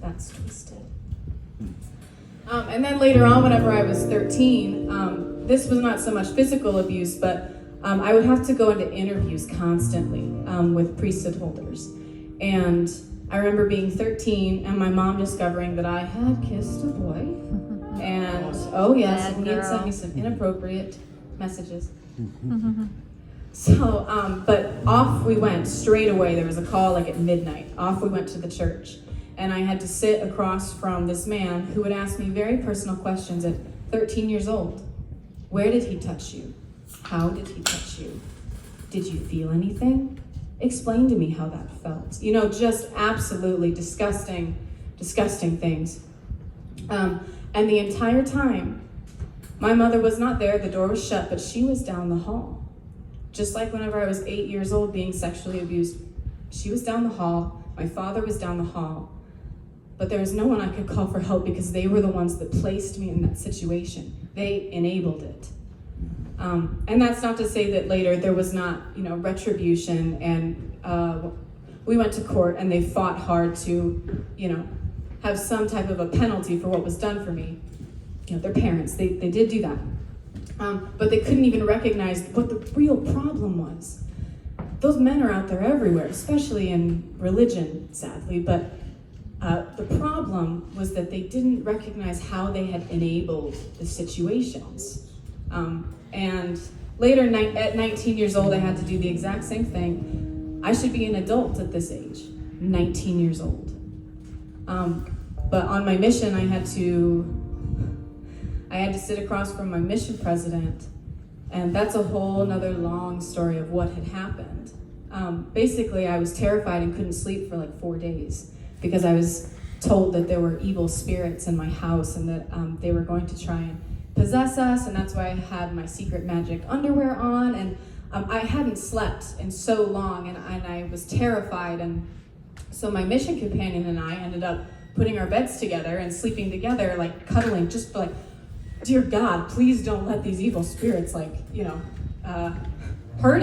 That's twisted. And then later on, whenever I was 13, this was not so much physical abuse, but I would have to go into interviews constantly with priesthood holders. And I remember being 13 and my mom discovering that I had kissed a boy. And, oh yes, and he had sent me some inappropriate messages. So, but off we went straight away. There was a call like at midnight. Off we went to the church. And I had to sit across from this man who would ask me very personal questions at 13 years old. Where did he touch you? How did he touch you? Did you feel anything? Explain to me how that felt. You know, just absolutely disgusting things. And the entire time, my mother was not there, the door was shut, but she was down the hall. Just like whenever I was 8 years old being sexually abused, she was down the hall, my father was down the hall, but there was no one I could call for help because they were the ones that placed me in that situation. They enabled it. And that's not to say that later there was not, retribution, and we went to court and they fought hard to, have some type of a penalty for what was done for me. Their parents, they did do that. But they couldn't even recognize what the real problem was. Those men are out there everywhere, especially in religion, sadly, but the problem was that they didn't recognize how they had enabled the situations. And later, at 19 years old, I had to do the exact same thing. I should be an adult at this age, 19 years old. But on my mission, I had to sit across from my mission president, and that's a whole nother long story of what had happened. Basically, I was terrified and couldn't sleep for like 4 days because I was told that there were evil spirits in my house and that they were going to try and possess us, and that's why I had my secret magic underwear on, and I hadn't slept in so long, and I was terrified, and so my mission companion and I ended up putting our beds together and sleeping together, like cuddling, just like, dear God, please don't let these evil spirits hurt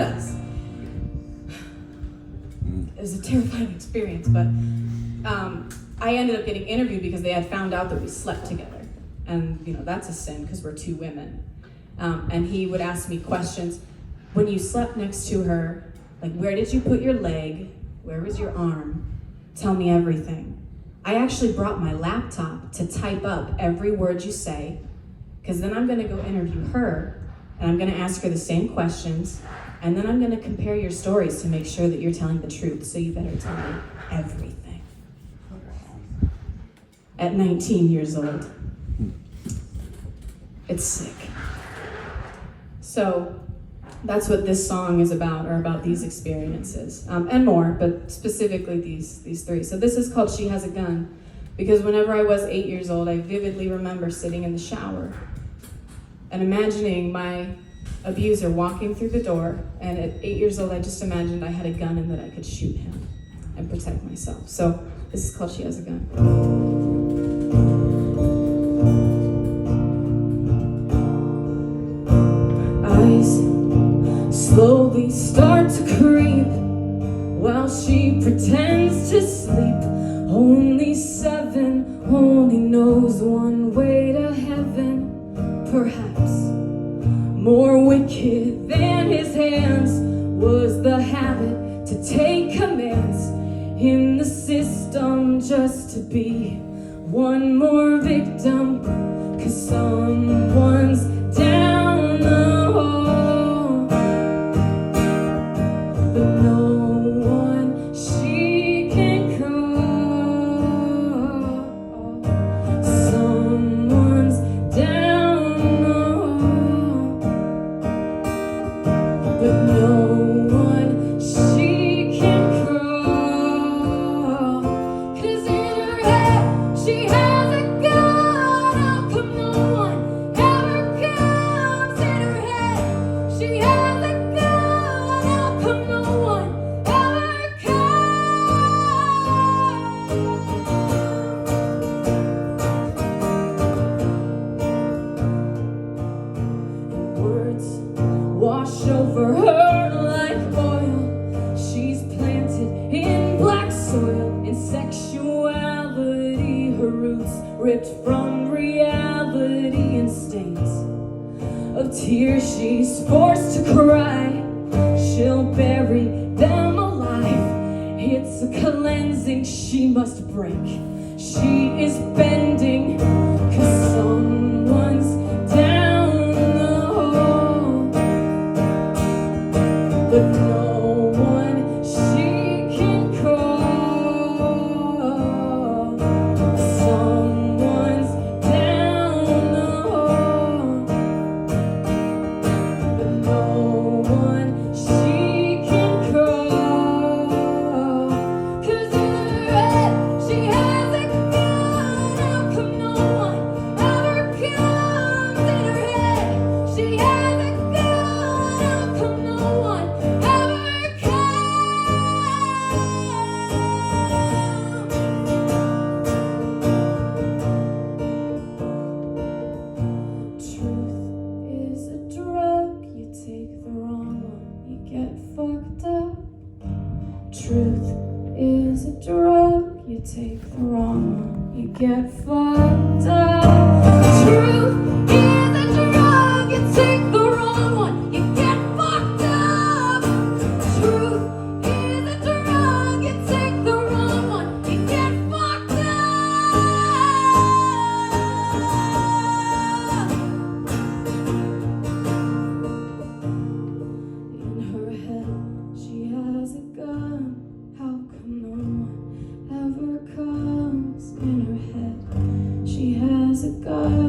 us. It was a terrifying experience, but I ended up getting interviewed because they had found out that we slept together. And, that's a sin because we're two women. And he would ask me questions. When you slept next to her, like, where did you put your leg? Where was your arm? Tell me everything. I actually brought my laptop to type up every word you say, because then I'm going to go interview her, and I'm going to ask her the same questions, and then I'm going to compare your stories to make sure that you're telling the truth, so you better tell me everything. At 19 years old. It's sick. So that's what this song is about, or about these experiences, and more, but specifically these three. So this is called She Has a Gun, because whenever I was 8 years old, I vividly remember sitting in the shower and imagining my abuser walking through the door, and at 8 years old, I just imagined I had a gun and that I could shoot him and protect myself. So this is called She Has a Gun. Slowly start to creep while she pretends to sleep. Only 7, only knows one way to heaven. Perhaps more wicked than his hands was the habit to take commands in the system just to be one more victim. 'Cause someone's down the hall. Her head roots ripped from reality and stains of tears she's forced to cry. She'll bury them alive. It's a cleansing she must break. She is bending 'cause someone's down the hall, but no one she can call. Someone's down the hall, but no one she can call. 'Cause in her head she has a gun. How come no one ever comes? In her head she has a gun. How come no one ever comes? Truth is a drug. You take the wrong one, you get fucked up. Truth is a drug. You take the wrong one, you get fucked up. Truth is a drug. You take the wrong one, you get fucked up. Truth is a drug. You take the wrong one, you get fucked up. In her head, she has a gun. How come no one ever comes? In her head, she has a gun.